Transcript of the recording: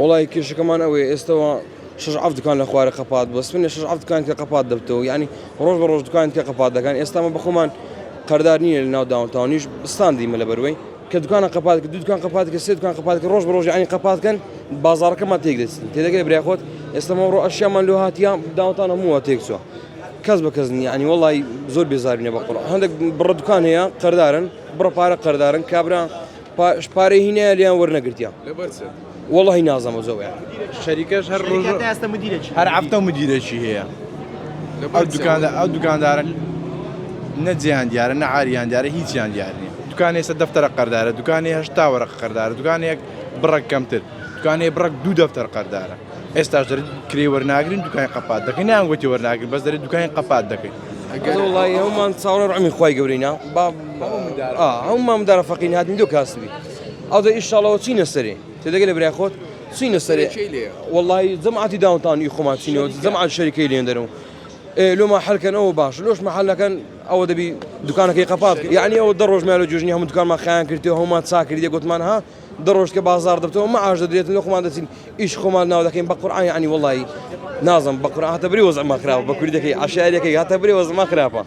والله كيش كمان قوي استوى شجع دكان لخواري قپات بس من شجع دكان كقپات دبتو يعني روز بروز دكان كقپات دكان استما بخومان قردارني لنا داون تاونيش بستاندي ملا بروي كدكان قپات كدو دكان قپات كسيد دكان قپات روز بروز يعني قپات كان بازار كما تيجلس تلاقي برياخوت استما رو اشياء من لوهاتيا داون تاون مو تيكسو كذب كذني يعني والله زور بيزارني بقرا عندك برا دكان هي قردارن برا بارا قردارن كابرا باري هنا اليوم ورنا قلتيا والله نازم زوج يعني شركة هر عفتة مديرة شيء هي أو دكاندار نجيان ديار نعاريان ديار هيجان ديار دكاني سدفتر قردارة دكاني هشتا ورق قردارة دكاني برك كمتر دكاني برك دو دفتر قردارة استاجر كري ورناقرين دكاني قپات دكاني نعم قلتي ورناقرين بس دري دكاني قپات دكاني والله هم تصوروا عمي خوي قبرينا هم مدار فقين هاد ندوك هاسبي هذا إن شاء الله وتسين السري تلاقي لي برياخوت تسين السري والله زمعتي داون تاون يخومات سينيو زمعة الشركة اللي عندهم لو ما حل كان أو باش لوش محل كان أو دبي دكانك يقفات يعني أو دروج ماله جوجني هم دكان ما خان كرتيه هم تساكر دي قلت منها دروج كبازار دبتو ما عاش دريت لو خمان دسين إيش خمالنا ولكن بقرآن يعني والله نازم بقرآن هتبري وزع ما خراب بقول لك عشان هتبري وزع ما خرابه